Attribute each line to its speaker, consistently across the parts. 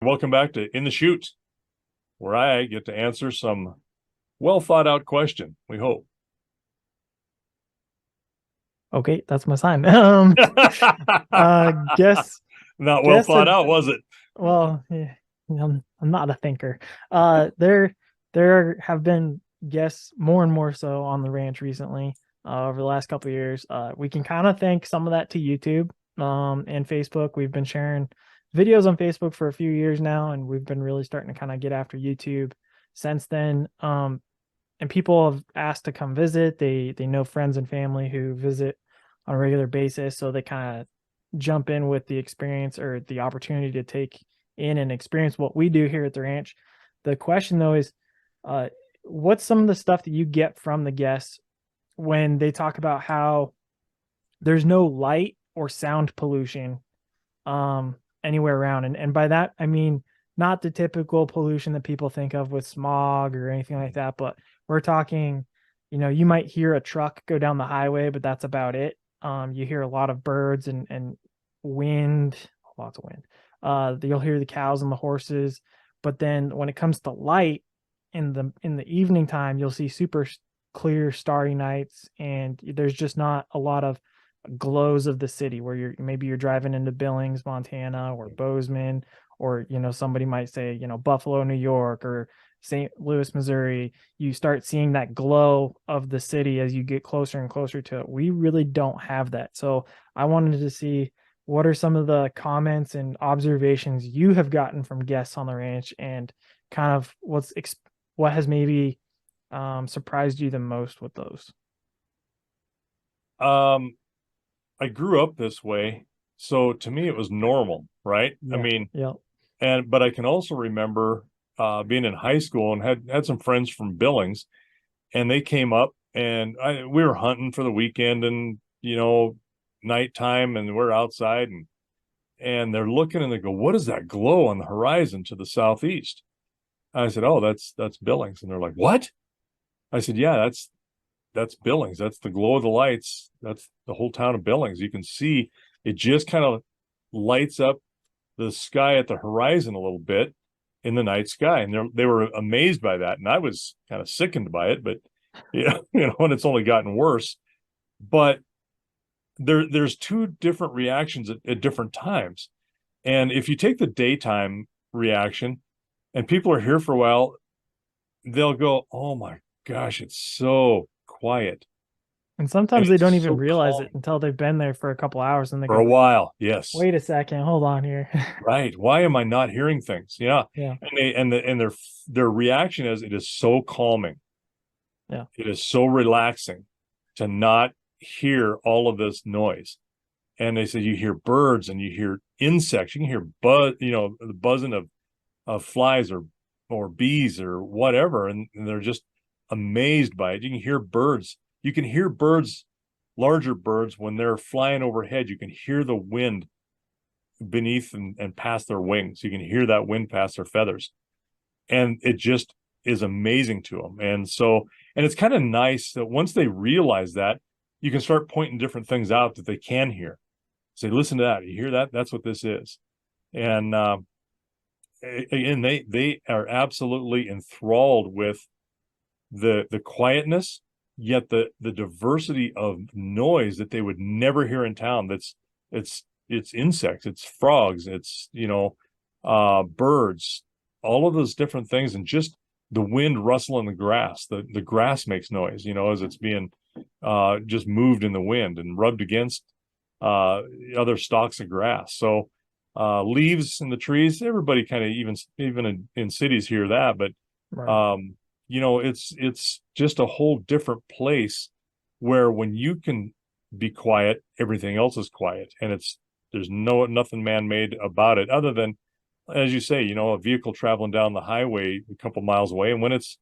Speaker 1: Welcome back to In the Chute, where I get to answer some well thought out question, we hope.
Speaker 2: Okay, that's my sign. Guess
Speaker 1: Not well
Speaker 2: guess
Speaker 1: thought
Speaker 2: a
Speaker 1: out, was it?
Speaker 2: well, I'm not a thinker. There have been guests more and more so on the ranch recently, over the last couple of years. We can kind of thank some of that to YouTube, and Facebook. We've been sharing videos on Facebook for a few years now, and we've been really starting to kind of get after YouTube since then. And people have asked to come visit. They know friends and family who visit on a regular basis, so they kind of jump in with the experience or the opportunity to take in and experience what we do here at the ranch. The question though is, uh, what's some of the stuff that you get from the guests when they talk about how there's no light or sound pollution anywhere around? And by that I mean not the typical pollution that people think of with smog or anything like that, but we're talking, you might hear a truck go down the highway, but that's about it. You hear a lot of birds and wind, lots of wind. You'll hear the cows and the horses, but then when it comes to light in the evening time, you'll see super clear starry nights, and there's just not a lot of glows of the city where you're driving into Billings, Montana, or Bozeman, or somebody might say Buffalo, New York, or St. Louis, Missouri. You start seeing that glow of the city as you get closer and closer to it. We really don't have that. So I wanted to see what are some of the comments and observations you have gotten from guests on the ranch, and kind of what has maybe surprised you the most with those.
Speaker 1: Um, I grew up this way, so to me it was normal, right? I
Speaker 2: Yeah.
Speaker 1: mean,
Speaker 2: Yeah.
Speaker 1: but I can also remember being in high school and had some friends from Billings, and they came up and we were hunting for the weekend and nighttime, and we're outside and they're looking and they go, "What is that glow on the horizon to the southeast?" I said, "Oh, that's Billings." And they're like, "What?" I said, "Yeah, that's Billings. That's the glow of the lights. That's the whole town of Billings. You can see it just kind of lights up the sky at the horizon a little bit in the night sky." And they were amazed by that, and I was kind of sickened by it. But yeah, and it's only gotten worse. But there's two different reactions at different times. And if you take the daytime reaction and people are here for a while, they'll go, "Oh my gosh, it's so quiet
Speaker 2: And
Speaker 1: and
Speaker 2: sometimes they don't
Speaker 1: it's
Speaker 2: even
Speaker 1: so
Speaker 2: realize it
Speaker 1: calm."
Speaker 2: until they've been there for a couple hours and they
Speaker 1: For a
Speaker 2: go,
Speaker 1: while, yes.
Speaker 2: wait a second, hold on here.
Speaker 1: Right. Why am I not hearing things? Yeah.
Speaker 2: Yeah.
Speaker 1: And their reaction is, it is so calming.
Speaker 2: Yeah.
Speaker 1: It is so relaxing to not hear all of this noise. And they say you hear birds and you hear insects. You can hear the buzzing of flies or bees or whatever, and they're just amazed by it. You can hear birds. You can hear birds, larger birds, when they're flying overhead. You can hear the wind beneath and past their wings. You can hear that wind past their feathers, and it just is amazing to them. And it's kind of nice that once they realize that, you can start pointing different things out that they can hear. Say, "Listen to that. You hear that? That's what this is." And again, they are absolutely enthralled with the quietness, yet the diversity of noise that they would never hear in town. It's insects, it's frogs, it's birds, all of those different things, and just the wind rustling the grass. The grass makes noise, as it's being just moved in the wind and rubbed against other stalks of grass. So leaves in the trees, everybody kind of, even in cities, hear that. But
Speaker 2: Right.
Speaker 1: it's just a whole different place, where when you can be quiet, everything else is quiet, and there's nothing man-made about it, other than, as you say, a vehicle traveling down the highway a couple miles away, and when it's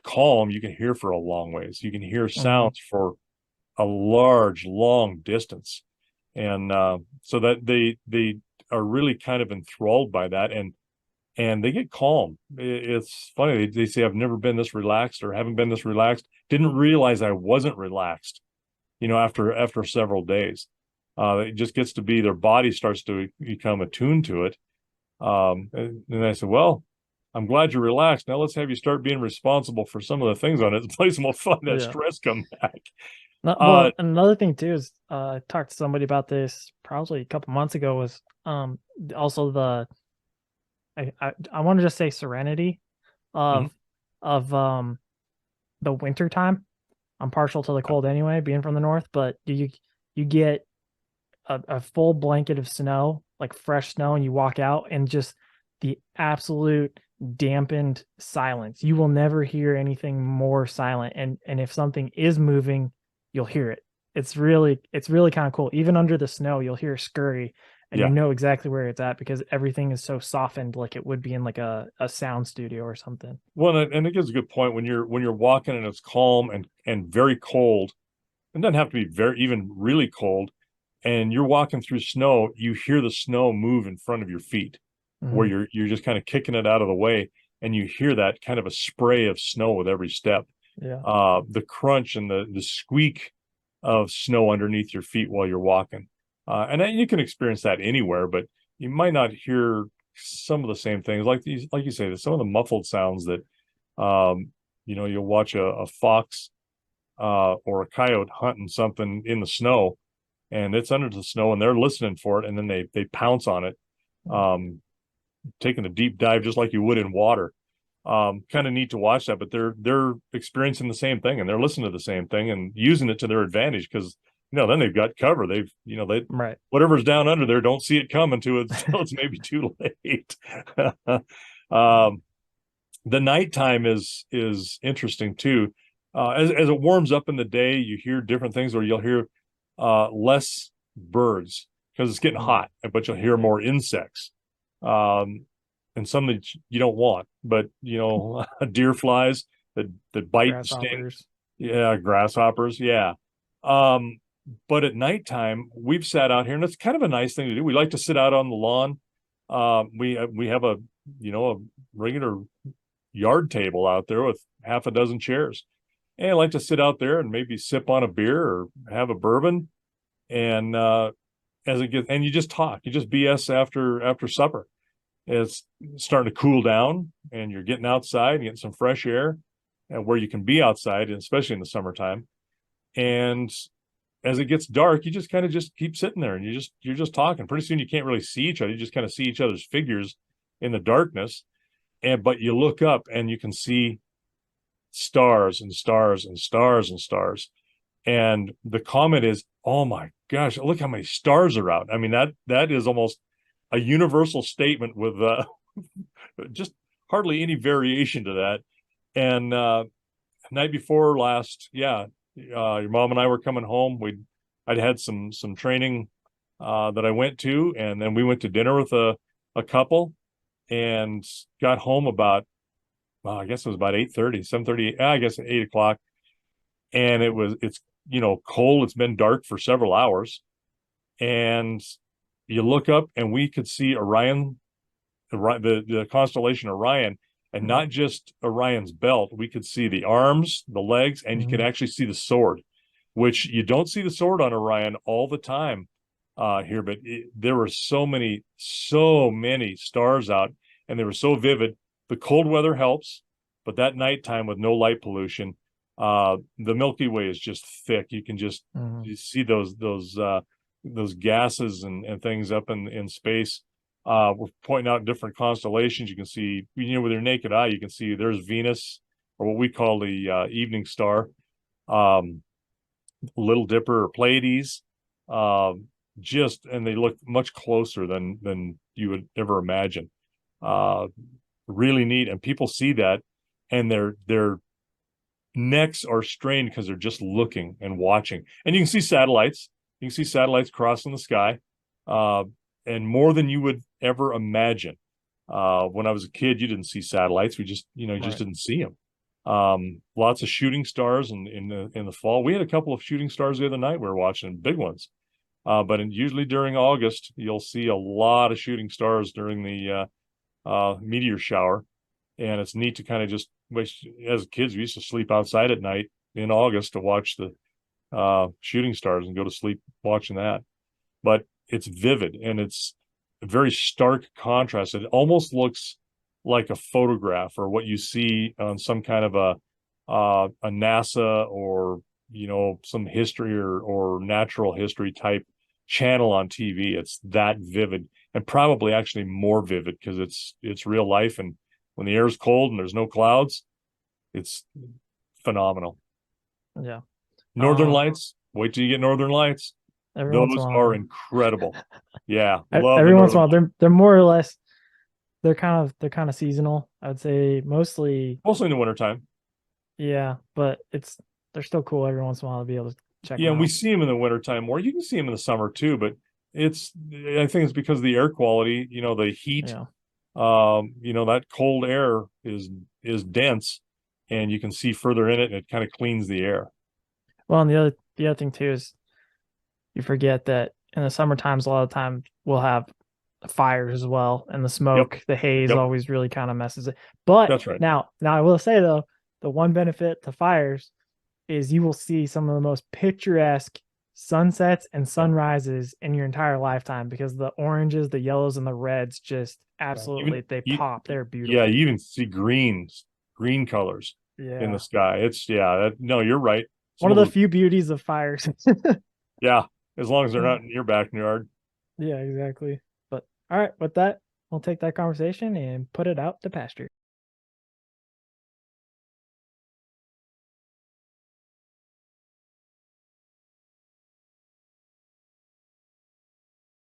Speaker 1: calm, you can hear for a long ways. You can hear
Speaker 2: Hmm.
Speaker 1: sounds for a large, long distance. And so that they are really kind of enthralled by that, and they get calm. It's funny. They say, "I've never been this relaxed, or haven't been this relaxed. Didn't realize I wasn't relaxed, after several days." It just gets to be, their body starts to become attuned to it. And I said, well, I'm glad you're relaxed. Now let's have you start being responsible for some of the things on it. The place will find that
Speaker 2: Yeah.
Speaker 1: stress come back.
Speaker 2: Well, another thing too is I talked to somebody about this probably a couple months ago was also the I want to just say serenity
Speaker 1: Mhm.
Speaker 2: of of the winter time. I'm partial to the cold anyway, being from the north, but you get a full blanket of snow, like fresh snow, and you walk out and just the absolute dampened silence. You will never hear anything more silent. And if something is moving, you'll hear it. It's really kind of cool. Even under the snow, you'll hear a scurry and you
Speaker 1: Yeah.
Speaker 2: know exactly where it's at because everything is so softened like it would be in like a sound studio or something.
Speaker 1: Well, and it gives a good point when you're walking and it's calm and very cold. It doesn't have to be very even really cold. And you're walking through snow, you hear the snow move in front of your feet, where
Speaker 2: Hmm.
Speaker 1: you're just kind of kicking it out of the way, and you hear that kind of a spray of snow with every step.
Speaker 2: Yeah.
Speaker 1: The crunch and the squeak of snow underneath your feet while you're walking. And you can experience that anywhere, but you might not hear some of the same things like these, like you say, some of the muffled sounds that, you'll watch a fox or a coyote hunting something in the snow, and it's under the snow, and they're listening for it, and then they pounce on it, um, taking a deep dive just like you would in water. Kind of neat to watch that, but they're experiencing the same thing and they're listening to the same thing and using it to their advantage because then they've got cover. They
Speaker 2: Right.
Speaker 1: whatever's down under there don't see it coming to it until it's maybe too late. um, the nighttime is interesting too. As it warms up in the day, you hear different things, or you'll hear less birds because it's getting
Speaker 2: Mm.
Speaker 1: hot, but you'll hear more insects. Um, and some that you don't want, but deer flies that bite and sting.
Speaker 2: Grasshoppers.
Speaker 1: Yeah, grasshoppers. Yeah. Um, but at nighttime, we've sat out here, and it's kind of a nice thing to do. We like to sit out on the lawn. We have a regular yard table out there with half a dozen chairs. And I like to sit out there and maybe sip on a beer or have a bourbon. And as it gets, and you just talk, you just BS after supper. It's starting to cool down, and you're getting outside and getting some fresh air, and where you can be outside, and especially in the summertime. And as it gets dark, you just kind of just keep sitting there, and you're just talking. Pretty soon, you can't really see each other. You just kind of see each other's figures in the darkness, and but you look up and you can see stars and stars and stars and stars. And the comment is, "Oh my gosh, look how many stars are out." I mean, that is almost a universal statement with just hardly any variation to that. And night before last, yeah, your mom and I were coming home. I'd had some training that I went to, and then we went to dinner with a couple, and got home about I guess it was about 8:30, 7:30, I guess 8 o'clock. And it's cold. It's been dark for several hours. And you look up and we could see Orion, the constellation Orion, and
Speaker 2: Mm.
Speaker 1: not just Orion's belt. We could see the arms, the legs, and you could
Speaker 2: Mhm.
Speaker 1: actually see the sword, which you don't see the sword on Orion all the time here. But there were so many stars out, and they were so vivid. The cold weather helps, but that nighttime with no light pollution, the Milky Way is just thick. You can just
Speaker 2: Mhm.
Speaker 1: you see those gases and things up in space. We're pointing out different constellations. You can see, with your naked eye, you can see there's Venus, or what we call the evening star, um, Little Dipper or Pleiades. And they look much closer than you would ever imagine. Uh, really neat, and people see that, and their necks are strained because they're just looking and watching. And you can see satellites. You can see satellites crossing the sky, uh, and more than you would ever imagine. When I was a kid, you didn't see satellites. We just, you just
Speaker 2: Right.
Speaker 1: didn't see them. Lots of shooting stars in the fall. We had a couple of shooting stars the other night we were watching, big ones. Usually during August, you'll see a lot of shooting stars during the meteor shower. And it's neat to kind of just, as kids, we used to sleep outside at night in August to watch the shooting stars and go to sleep watching that. But it's vivid, and very stark contrast. It almost looks like a photograph or what you see on some kind of a NASA or some history or natural history type channel on TV. It's that vivid, and probably actually more vivid because it's real life. And when the air is cold and there's no clouds, it's phenomenal.
Speaker 2: Yeah.
Speaker 1: Northern Lights. Wait till you get Northern Lights.
Speaker 2: Every once in a
Speaker 1: Those
Speaker 2: while,
Speaker 1: are incredible. Yeah, love the
Speaker 2: every once in a
Speaker 1: Northern
Speaker 2: while,
Speaker 1: Lights.
Speaker 2: they're more or less they're kind of seasonal. I would say mostly,
Speaker 1: Mostly in the wintertime.
Speaker 2: yeah, but they're still cool every once in a while to be able to check
Speaker 1: Yeah,
Speaker 2: them
Speaker 1: and we
Speaker 2: out.
Speaker 1: see them in the wintertime more. You can see them in the summer too, but I think it's because of the air quality, the heat,
Speaker 2: Yeah.
Speaker 1: that cold air is dense and you can see further in it and it kind of cleans the air.
Speaker 2: Well, and the other thing too is you forget that in the summer times, a lot of time we'll have fires as well, and the
Speaker 1: Yep,
Speaker 2: smoke, the haze
Speaker 1: yep,
Speaker 2: always really kind of messes it. But
Speaker 1: that's right.
Speaker 2: now I will say though, the one benefit to fires is you will see some of the most picturesque sunsets and
Speaker 1: Yeah.
Speaker 2: sunrises in your entire lifetime because the oranges, the yellows, and the reds just
Speaker 1: Yeah. Even
Speaker 2: absolutely they
Speaker 1: you,
Speaker 2: pop. They're
Speaker 1: yeah,
Speaker 2: beautiful.
Speaker 1: you even see green colors in the
Speaker 2: Yeah.
Speaker 1: sky. No, you're right.
Speaker 2: One
Speaker 1: Some
Speaker 2: of
Speaker 1: of
Speaker 2: the
Speaker 1: those,
Speaker 2: few beauties of fires.
Speaker 1: yeah, as long as they're not in your backyard.
Speaker 2: Yeah, exactly. But all right, with that, we'll take that conversation and put it out to pasture.